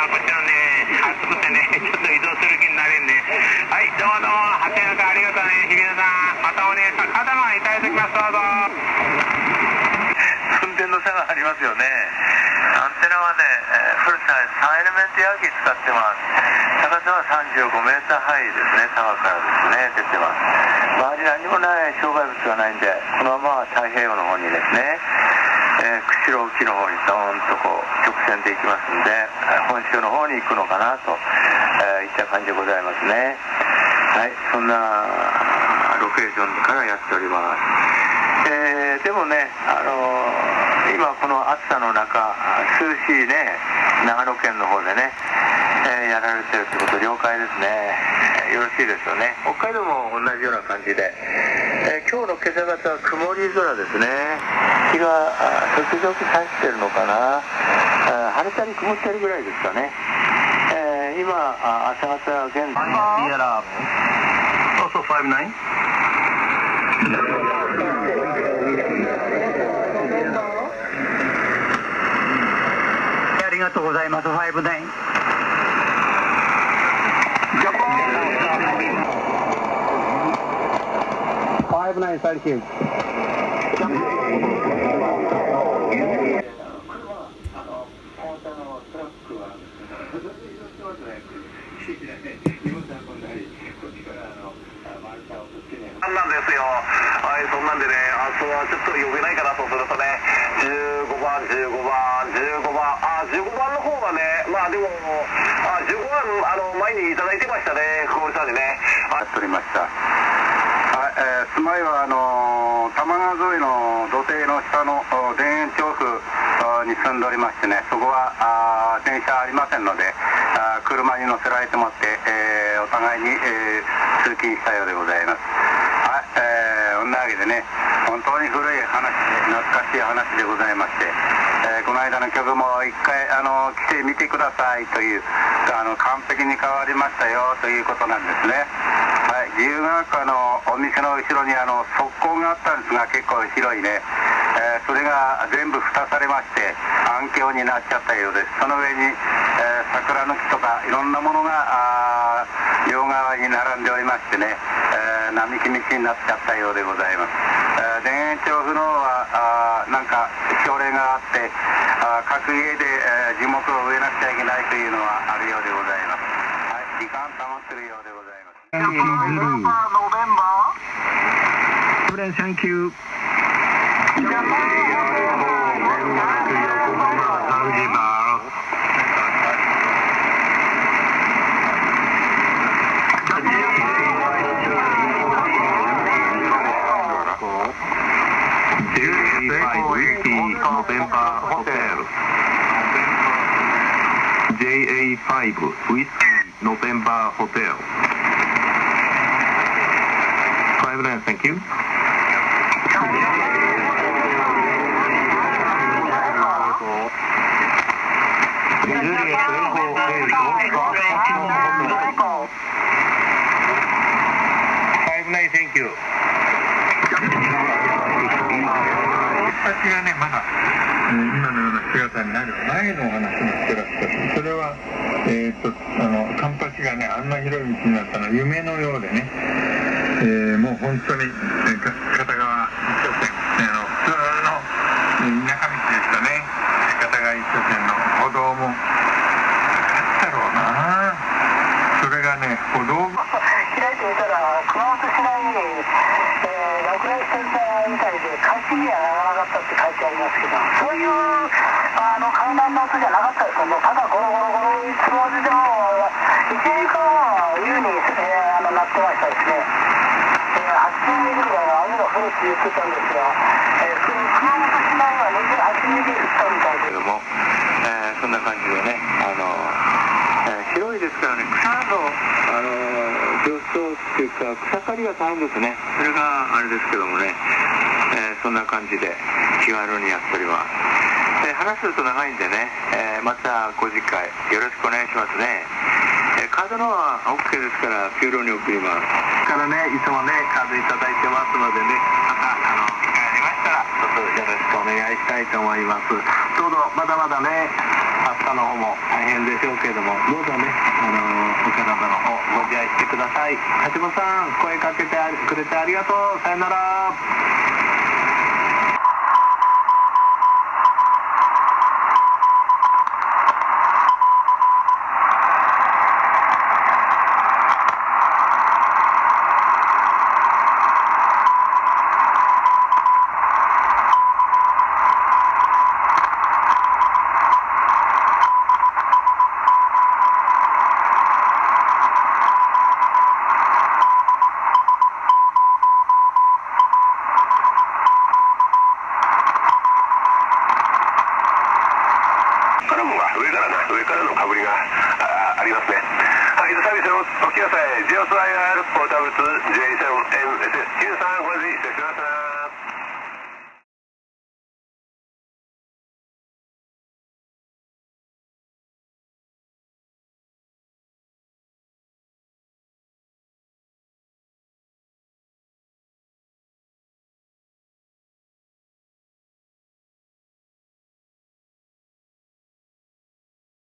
こっちはね、暑くてね、ちょっと移動する気になれんで。はい、どうもどうも、8年間ありがとうね、日比野さん。またお姉さん、肩がいただきます、どうぞ。運転の差がありますよね。アンテナはね、フルサイズ3エレメントヤギ使ってます。高さは35メーターハイですね、沢からですね、出てます。周り何もない障害物がないんで、このまま太平洋の方にですね、釧路沖の方にドーンとこう直線で行きますんで、本州の方に行くのかなといった感じでございますね。はい、そんなロケーションからやっております。でもね、今この暑さの中、涼しいね、長野県の方でね、やられてるってこと了解ですね。よろしいですよね。北海道も同じような感じで、今日の今朝方は曇り空ですね。日が時々差してるのかな、晴れたり曇ったりぐらいですかね。今朝方現在Also 59ありがとうございます。5959 thank you。なんですよ。はい、そんなんでね、明日はちょっと呼べないかなとするとね、15番、15番の方がね、まあでも、15番、前にいただいてましたね、福森さんにね。やっておりました。はい、住まいは多摩川沿いの土手の下の田園調布に住んでおりましてね、そこは電車ありませんので、車に乗せられてもって、お互いに、通勤したようでございます。はい、こんなわけでね、本当に古い話で、懐かしい話でございまして、この間の曲も一回来てみてくださいという、完璧に変わりましたよということなんですね。はい、自由が丘のお店の後ろに側溝があったんですが、結構広いね、それが全部蓋されまして暗渠になっちゃったようです。その上に、桜の木とかいろんなものが両側に並んでおりましてね、並木道になっちゃったようでございます。田園調布の方はなんか条例があって各家で、樹木を植えなくちゃいけないというのはあるようでございます。はい、時間保ってるようでございます。Thank you。JA5 Whiskey November Hotel 59 thank you。私がね、まだ、今のような姿になる前のお話もしてらっしゃる。それは、カンパチがね、あんな広い道になったのは夢のようでね、もう本当に、片側一車線、普通の田舎道でしたね。片側一車線の歩道も、あったろうな。それがね、歩道も。開いてみたら、熊本市内に、落雷してたみたいで、海水にはならなかったって書いてありますけど、そういう海南の音じゃなかったですよね。ただゴロゴロゴロいつもでも、1時間は優に、鳴ってましたですね。80ミリぐらいの雨が降るって言ってたんですが、熊本市内は28ミリ降ったみたいで。けども、そんな感じでね、広いですからね、草の上昇っていうか草刈りが大変ですね。それがあれですけどもね、そんな感じで気軽にやっております。話すると長いんでね、またご次回よろしくお願いしますね。カードの方は OK ですから給料に送ります。からね、いつもねカードいただいてますのでね、また機会ありましたらちょっとよろしくお願いしたいと思います。どうぞまだまだね。方の方も大変でしょうけれども、どうぞね、お体の方ご自愛してください。橋本さん、声かけてくれてありがとう。さよなら。上からのかぶりがありますね。はい、サービスのお気をつけください。JOSIR ポータブル2 J7MSS93 これで失礼します。